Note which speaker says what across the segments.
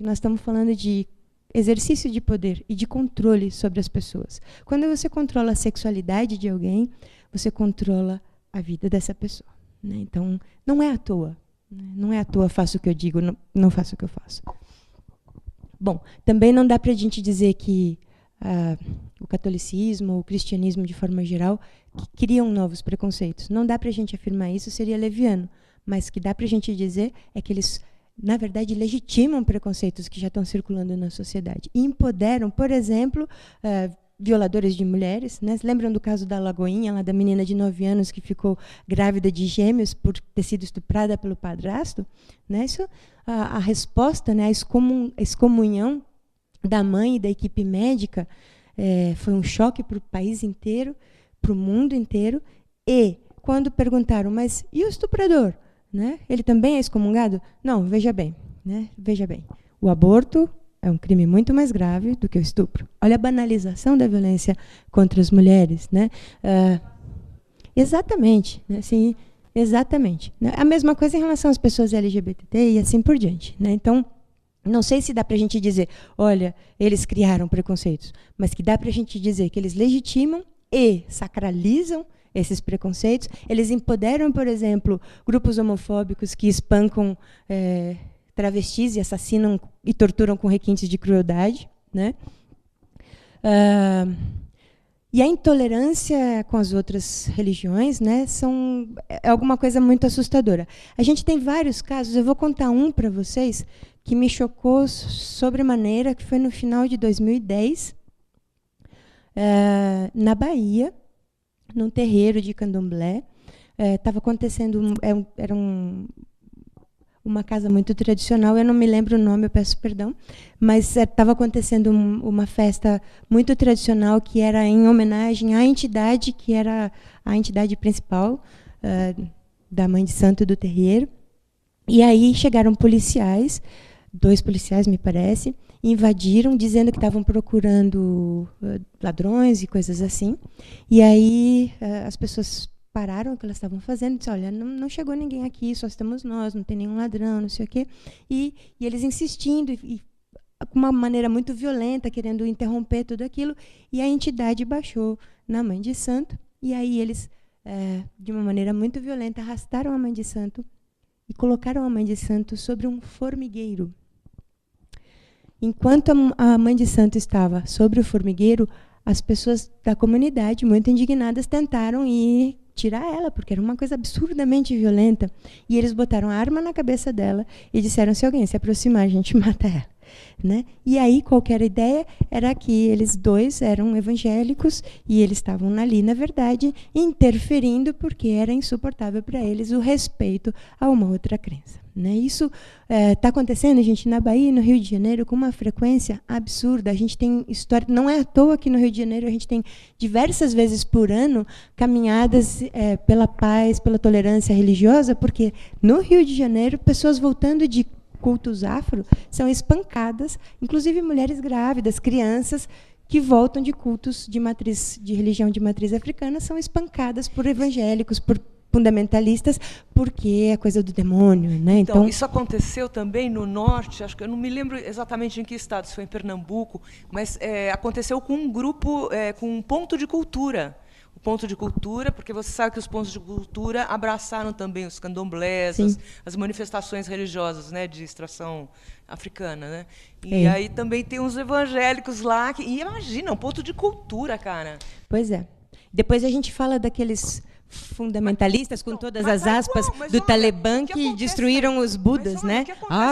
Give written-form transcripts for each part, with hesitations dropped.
Speaker 1: nós estamos falando de exercício de poder e de controle sobre as pessoas. Quando você controla a sexualidade de alguém, você controla a vida dessa pessoa, né? Então, não é à toa. Né? Não é à toa faço o que eu digo, não faço o que eu faço. Bom, também não dá para a gente dizer que o catolicismo, o cristianismo, de forma geral, que criam novos preconceitos. Não dá para a gente afirmar isso, seria leviano. Mas o que dá para a gente dizer é que eles, na verdade, legitimam preconceitos que já estão circulando na sociedade. E empoderam, por exemplo, violadores de mulheres. Né? Lembram do caso da Lagoinha, lá da menina de 9 anos que ficou grávida de gêmeos por ter sido estuprada pelo padrasto? Né? Isso, a resposta, né, a excomunhão da mãe e da equipe médica foi um choque para o país inteiro, para o mundo inteiro. E, quando perguntaram, mas e o estuprador? Né? Ele também é excomungado? Não, veja bem. Né? Veja bem. O aborto é um crime muito mais grave do que o estupro. Olha a banalização da violência contra as mulheres. Né? Exatamente. Né? Sim, exatamente. Né? A mesma coisa em relação às pessoas LGBT e assim por diante. Né? Então, não sei se dá para a gente dizer, olha, eles criaram preconceitos, mas que dá para a gente dizer que eles legitimam e sacralizam esses preconceitos. Eles empoderam, por exemplo, grupos homofóbicos que espancam travestis e assassinam e torturam com requintes de crueldade. Né? E a intolerância com as outras religiões, né, é alguma coisa muito assustadora. A gente tem vários casos, eu vou contar um para vocês, que me chocou sobremaneira, que foi no final de 2010, na Bahia, num terreiro de candomblé. Estava acontecendo, era uma casa muito tradicional, eu não me lembro o nome, eu peço perdão, mas estava acontecendo uma festa muito tradicional que era em homenagem à entidade, que era a entidade principal da Mãe de Santo do terreiro. E aí chegaram policiais, 2 policiais, me parece, invadiram, dizendo que estavam procurando ladrões e coisas assim. E aí as pessoas pararam o que elas estavam fazendo e disseram, olha, não chegou ninguém aqui, só estamos nós, não tem nenhum ladrão, não sei o quê. E eles insistindo, e com uma maneira muito violenta, querendo interromper tudo aquilo, e a entidade baixou na Mãe de Santo, e aí eles, de uma maneira muito violenta, arrastaram a Mãe de Santo e colocaram a Mãe de Santo sobre um formigueiro. Enquanto a Mãe de Santo estava sobre o formigueiro, as pessoas da comunidade, muito indignadas, tentaram tirar ela, porque era uma coisa absurdamente violenta. E eles botaram a arma na cabeça dela e disseram, se alguém se aproximar, a gente mata ela. Né? E aí, qualquer ideia era que eles 2 eram evangélicos e eles estavam ali, na verdade, interferindo porque era insuportável para eles o respeito a uma outra crença. Né? Isso está acontecendo, gente, na Bahia e no Rio de Janeiro com uma frequência absurda. A gente tem história, não é à toa que no Rio de Janeiro a gente tem diversas vezes por ano caminhadas pela paz, pela tolerância religiosa, porque no Rio de Janeiro pessoas voltando de cultos afro são espancadas, inclusive mulheres grávidas, crianças que voltam de cultos de religião de matriz africana são espancadas por evangélicos, por fundamentalistas, porque é coisa do demônio. Né?
Speaker 2: Então, isso aconteceu também no norte, acho que eu não me lembro exatamente em que estado, se foi em Pernambuco, mas aconteceu com um grupo, com um ponto de cultura. O ponto de cultura, porque você sabe que os pontos de cultura abraçaram também os candomblés, as manifestações religiosas, né, de extração africana. Né? E aí também tem uns evangélicos lá, e imagina, um ponto de cultura, cara.
Speaker 1: Pois é. Depois a gente fala daqueles fundamentalistas, com todas as aspas, do Talibã, que destruíram os Budas, né?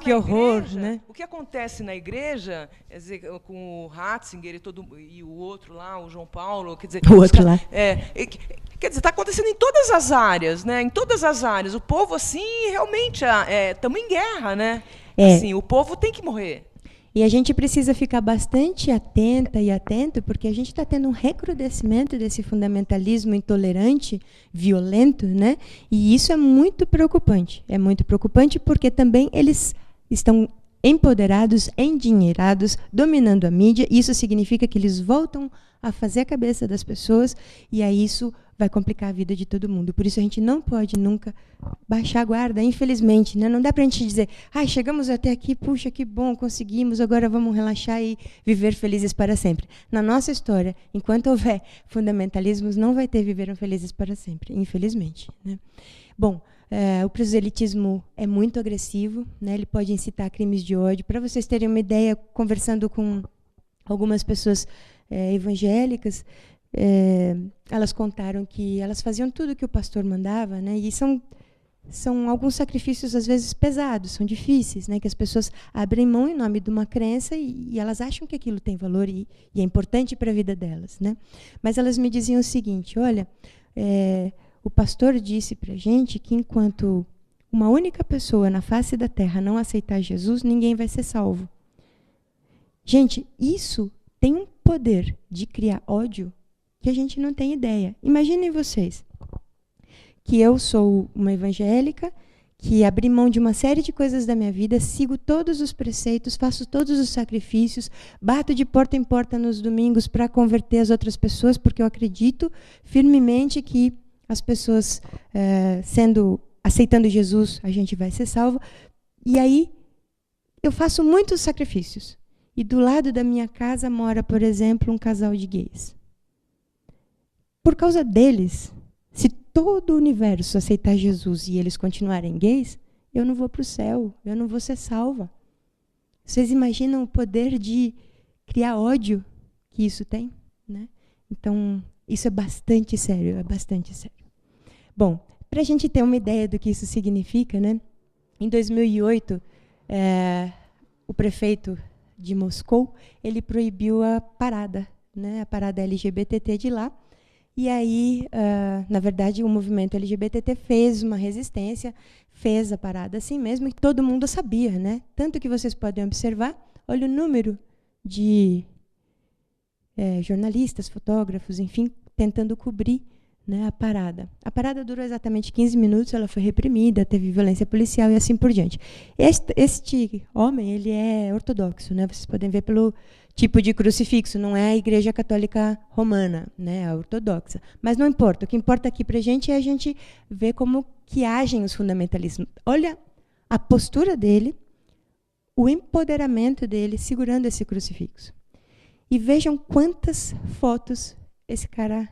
Speaker 1: Que horror, né?
Speaker 2: O que acontece na igreja, quer dizer, com o Ratzinger e o outro lá, o João Paulo, quer dizer,
Speaker 1: o outro lá.
Speaker 2: Quer dizer, está acontecendo em todas as áreas, né? Em todas as áreas. O povo, assim, realmente, estamos em guerra, né? Assim, o povo tem que morrer.
Speaker 1: E a gente precisa ficar bastante atenta e atento, porque a gente está tendo um recrudescimento desse fundamentalismo intolerante, violento, né? E isso é muito preocupante. É muito preocupante porque também eles estão empoderados, endinheirados, dominando a mídia. Isso significa que eles voltam a fazer a cabeça das pessoas, e aí isso vai complicar a vida de todo mundo. Por isso a gente não pode nunca baixar a guarda, infelizmente, né? Não dá para a gente dizer, chegamos até aqui, puxa, que bom, conseguimos, agora vamos relaxar e viver felizes para sempre. Na nossa história, enquanto houver fundamentalismos, não vai ter viveram felizes para sempre, infelizmente, né? Bom, o proselitismo é muito agressivo, né? Ele pode incitar crimes de ódio. Para vocês terem uma ideia, conversando com algumas pessoas evangélicas, elas contaram que elas faziam tudo que o pastor mandava, né? E são alguns sacrifícios, às vezes, pesados, são difíceis, né? Que as pessoas abrem mão em nome de uma crença e elas acham que aquilo tem valor e é importante para a vida delas, né? Mas elas me diziam o seguinte, olha, o pastor disse para a gente que enquanto uma única pessoa na face da terra não aceitar Jesus, ninguém vai ser salvo. Gente, isso tem um poder de criar ódio que a gente não tem ideia. Imaginem vocês que eu sou uma evangélica, que abri mão de uma série de coisas da minha vida, sigo todos os preceitos, faço todos os sacrifícios, bato de porta em porta nos domingos para converter as outras pessoas, porque eu acredito firmemente que as pessoas aceitando Jesus, a gente vai ser salvo. E aí eu faço muitos sacrifícios. E do lado da minha casa mora, por exemplo, um casal de gays. Por causa deles, se todo o universo aceitar Jesus e eles continuarem gays, eu não vou para o céu, eu não vou ser salva. Vocês imaginam o poder de criar ódio que isso tem, né? Então, isso é bastante sério, é bastante sério. Bom, para a gente ter uma ideia do que isso significa, né? Em 2008, o prefeito de Moscou, ele proibiu a parada, né? A parada LGBT de lá. E aí, na verdade, o movimento LGBT fez uma resistência, fez a parada assim mesmo, e todo mundo sabia, né? Tanto que vocês podem observar, olha o número de jornalistas, fotógrafos, enfim, tentando cobrir, né, a parada. A parada durou exatamente 15 minutos, ela foi reprimida, teve violência policial e assim por diante. Este homem, ele é ortodoxo, né? Vocês podem ver pelo tipo de crucifixo, não é a Igreja Católica Romana, né, a ortodoxa. Mas não importa, o que importa aqui para a gente é a gente ver como que agem os fundamentalismos. Olha a postura dele, o empoderamento dele segurando esse crucifixo. E vejam quantas fotos esse cara,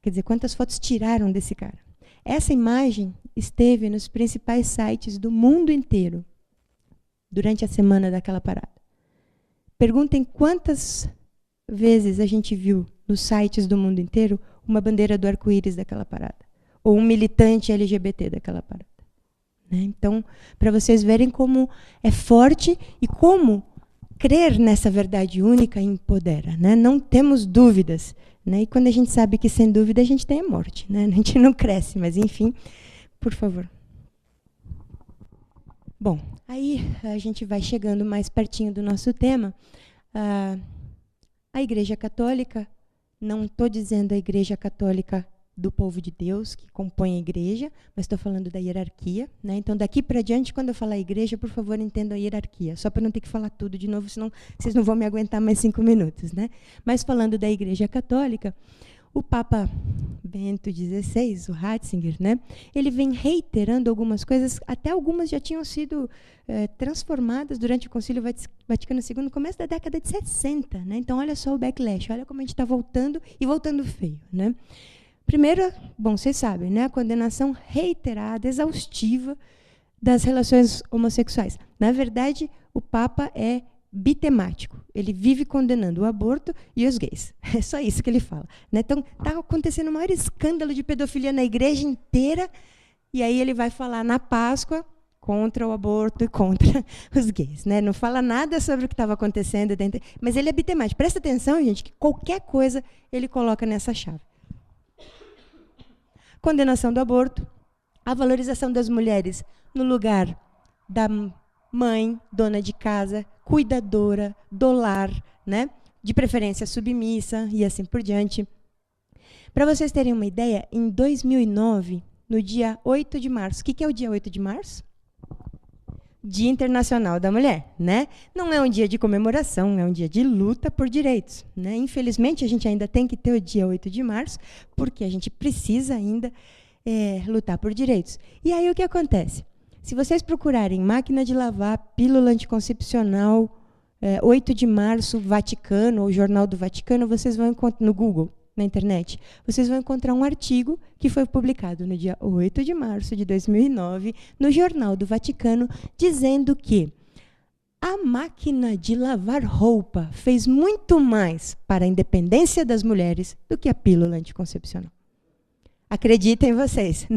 Speaker 1: quer dizer, quantas fotos tiraram desse cara. Essa imagem esteve nos principais sites do mundo inteiro durante a semana daquela parada. Perguntem quantas vezes a gente viu nos sites do mundo inteiro uma bandeira do arco-íris daquela parada, ou um militante LGBT daquela parada. Né? Então, para vocês verem como é forte e como crer nessa verdade única empodera. Né? Não temos dúvidas. Né? E quando a gente sabe que sem dúvida a gente tem a morte. Né? A gente não cresce, mas enfim, por favor. Bom, aí a gente vai chegando mais pertinho do nosso tema. A Igreja Católica, não estou dizendo a Igreja Católica do povo de Deus, que compõe a igreja, mas estou falando da hierarquia. Né? Então, daqui para diante, quando eu falar igreja, por favor, entendam a hierarquia, só para não ter que falar tudo de novo, senão vocês não vão me aguentar mais 5 minutos. Né? Mas, falando da Igreja Católica, o Papa Bento XVI, o Ratzinger, né, ele vem reiterando algumas coisas, até algumas já tinham sido transformadas durante o Concílio Vaticano II, no começo da década de 60. Né? Então, olha só o backlash, olha como a gente está voltando e voltando feio. Né? Primeiro, bom, vocês sabem, né, a condenação reiterada, exaustiva das relações homossexuais. Na verdade, o Papa é bitemático. Ele vive condenando o aborto e os gays. É só isso que ele fala. Né? Então, está acontecendo o maior escândalo de pedofilia na igreja inteira, e aí ele vai falar na Páscoa contra o aborto e contra os gays. Né? Não fala nada sobre o que estava acontecendo dentro, mas ele é bitemático. Presta atenção, gente, que qualquer coisa ele coloca nessa chave. Condenação do aborto, a valorização das mulheres no lugar da mãe, dona de casa, cuidadora, do lar, né? De preferência submissa e assim por diante. Para vocês terem uma ideia, em 2009, no dia 8 de março, o que é o dia 8 de março? Dia Internacional da Mulher, né? Não é um dia de comemoração, é um dia de luta por direitos, né? Infelizmente, a gente ainda tem que ter o dia 8 de março, porque a gente precisa ainda lutar por direitos. E aí o que acontece? Se vocês procurarem máquina de lavar, pílula anticoncepcional, 8 de março, Vaticano, ou Jornal do Vaticano, vocês vão encontrar no Google, na internet, vocês vão encontrar um artigo que foi publicado no dia 8 de março de 2009, no Jornal do Vaticano, dizendo que a máquina de lavar roupa fez muito mais para a independência das mulheres do que a pílula anticoncepcional. Acreditem vocês.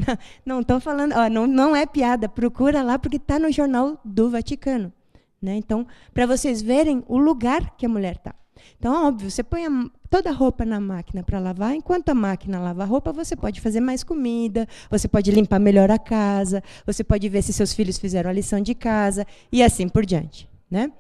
Speaker 1: Não estou falando, não é piada, procura lá porque está no Jornal do Vaticano. Né? Então, para vocês verem o lugar que a mulher está. Então, óbvio, você põe toda a roupa na máquina para lavar, enquanto a máquina lava a roupa, você pode fazer mais comida, você pode limpar melhor a casa, você pode ver se seus filhos fizeram a lição de casa, e assim por diante. Né?